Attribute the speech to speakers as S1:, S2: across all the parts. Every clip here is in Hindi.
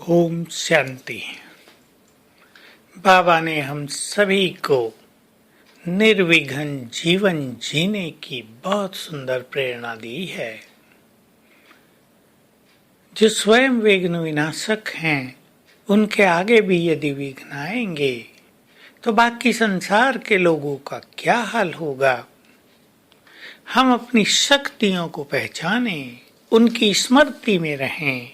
S1: ओम शांति। बाबा ने हम सभी को निर्विघ्न जीवन जीने की बहुत सुंदर प्रेरणा दी है। जो स्वयं विघ्न विनाशक हैं, उनके आगे भी यदि विघ्न आएंगे तो बाकी संसार के लोगों का क्या हाल होगा। हम अपनी शक्तियों को पहचानें, उनकी स्मृति में रहें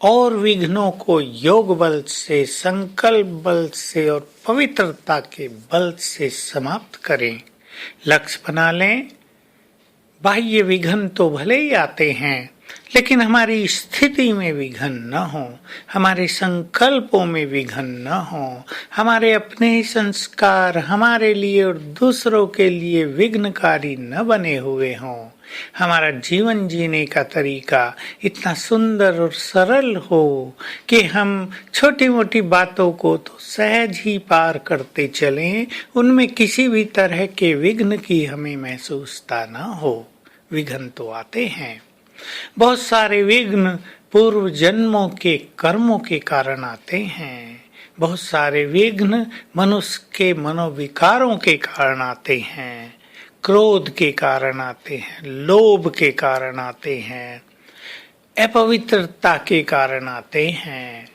S1: और विघ्नों को योग बल से, संकल्प बल से और पवित्रता के बल से समाप्त करें। लक्ष्य बना लें। बाह्य विघ्न तो भले ही आते हैं, लेकिन हमारी स्थिति में विघ्न न हो, हमारे संकल्पों में विघ्न न हो, हमारे अपने ही संस्कार हमारे लिए और दूसरों के लिए विघ्नकारी न बने हुए हों। हमारा जीवन जीने का तरीका इतना सुंदर और सरल हो कि हम छोटी मोटी बातों को तो सहज ही पार करते चलें, उनमें किसी भी तरह के विघ्न की हमें महसूसता न हो। विघ्न तो आते हैं, बहुत सारे विघ्न पूर्व जन्मों के कर्मों के कारण आते हैं। बहुत सारे विघ्न मनुष्य के मनोविकारों के कारण आते हैं, क्रोध के कारण आते हैं, लोभ के कारण आते हैं, अपवित्रता के कारण आते हैं।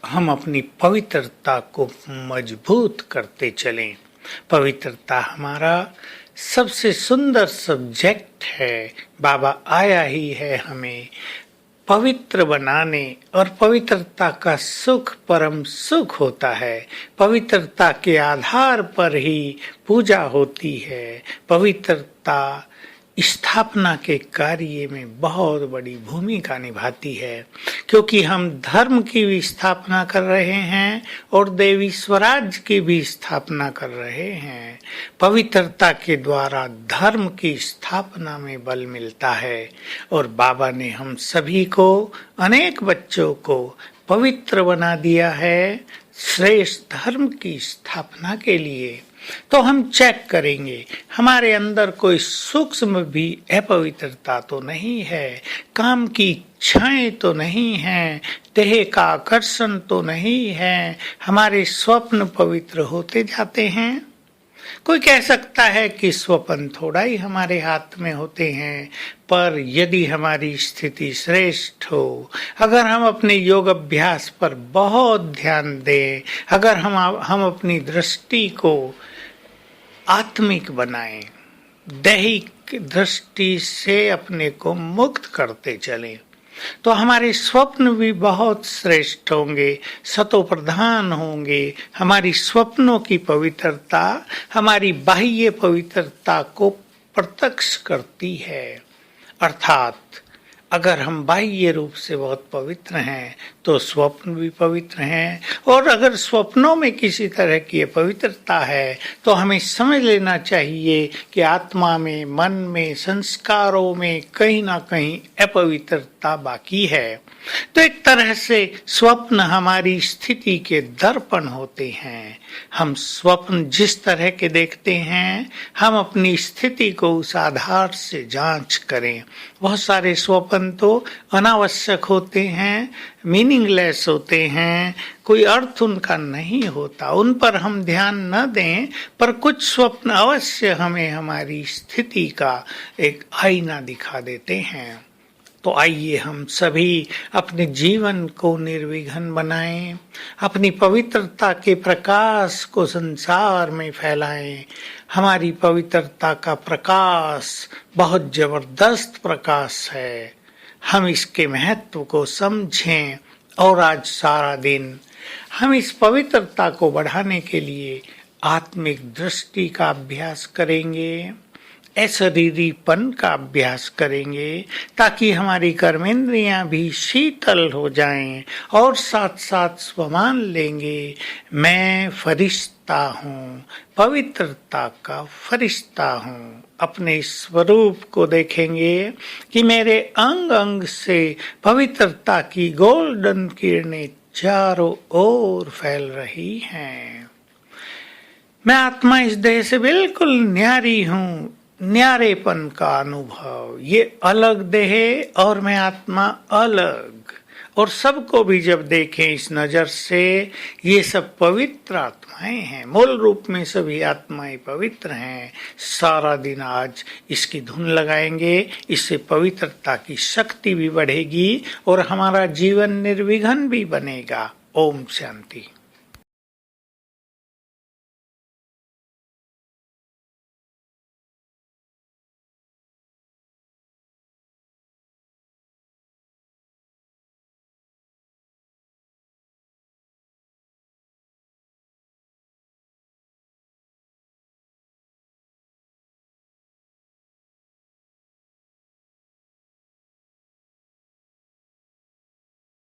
S1: हम अपनी पवित्रता को मजबूत करते चलें। पवित्रता हमारा सबसे सुंदर सब्जेक्ट है। बाबा आया ही है हमें पवित्र बनाने, और पवित्रता का सुख परम सुख होता है। पवित्रता के आधार पर ही पूजा होती है। पवित्रता स्थापना के कार्य में बहुत बड़ी भूमिका निभाती है, क्योंकि हम धर्म की भी स्थापना कर रहे हैं और देवी स्वराज की भी स्थापना कर रहे हैं। पवित्रता के द्वारा धर्म की स्थापना में बल मिलता है, और बाबा ने हम सभी को, अनेक बच्चों को पवित्र बना दिया है श्रेष्ठ धर्म की स्थापना के लिए। तो हम चेक करेंगे हमारे अंदर कोई सूक्ष्म भी अपवित्रता तो नहीं है, काम की इच्छाएं तो नहीं है, देह का आकर्षण तो नहीं है, हमारे स्वप्न पवित्र होते जाते हैं। कोई कह सकता है कि स्वप्न थोड़ा ही हमारे हाथ में होते हैं, पर यदि हमारी स्थिति श्रेष्ठ हो, अगर हम अपने योग अभ्यास पर बहुत ध्यान दें, अगर हम अपनी दृष्टि को आत्मिक बनाएं, दैहिक दृष्टि से अपने को मुक्त करते चलें, तो हमारे स्वप्न भी बहुत श्रेष्ठ होंगे, सतो प्रधान होंगे। हमारी स्वप्नों की पवित्रता हमारी बाह्य पवित्रता को प्रत्यक्ष करती है। अर्थात अगर हम बाह्य रूप से बहुत पवित्र हैं तो स्वप्न भी पवित्र हैं, और अगर स्वप्नों में किसी तरह की अपवित्रता है तो हमें समझ लेना चाहिए कि आत्मा में, मन में, संस्कारों में कहीं ना कहीं अपवित्रता बाकी है। तो एक तरह से स्वप्न हमारी स्थिति के दर्पण होते हैं। हम स्वप्न जिस तरह के देखते हैं, हम अपनी स्थिति को उस आधार से जांच करें। बहुत सारे स्वप्न तो अनावश्यक होते हैं, मीनिंगलेस होते हैं, कोई अर्थ उनका नहीं होता, उन पर हम ध्यान न दें, पर कुछ स्वप्न अवश्य हमें हमारी स्थिति का एक आईना दिखा देते हैं। तो आइए हम सभी अपने जीवन को निर्विघ्न बनाएं, अपनी पवित्रता के प्रकाश को संसार में फैलाएं। हमारी पवित्रता का प्रकाश बहुत जबरदस्त प्रकाश है, हम इसके महत्व को समझें, और आज सारा दिन हम इस पवित्रता को बढ़ाने के लिए आत्मिक दृष्टि का अभ्यास करेंगे, अशरीरीपन का अभ्यास करेंगे, ताकि हमारी कर्मेंद्रियां भी शीतल हो जाएं, और साथ साथ स्वमान लेंगे, मैं फरिश्ता हूँ, पवित्रता का फरिश्ता हूँ। अपने स्वरूप को देखेंगे कि मेरे अंग अंग से पवित्रता की गोल्डन किरणें चारों ओर फैल रही हैं। मैं आत्मा इस देह से बिल्कुल न्यारी हूँ, न्यारेपन का अनुभव, ये अलग देह और मैं आत्मा अलग, और सबको भी जब देखें इस नजर से, ये सब पवित्र आत्माएं हैं, मूल रूप में सभी आत्माएं पवित्र हैं। सारा दिन आज इसकी धुन लगाएंगे, इससे पवित्रता की शक्ति भी बढ़ेगी और हमारा जीवन निर्विघ्न भी बनेगा। ओम शांति।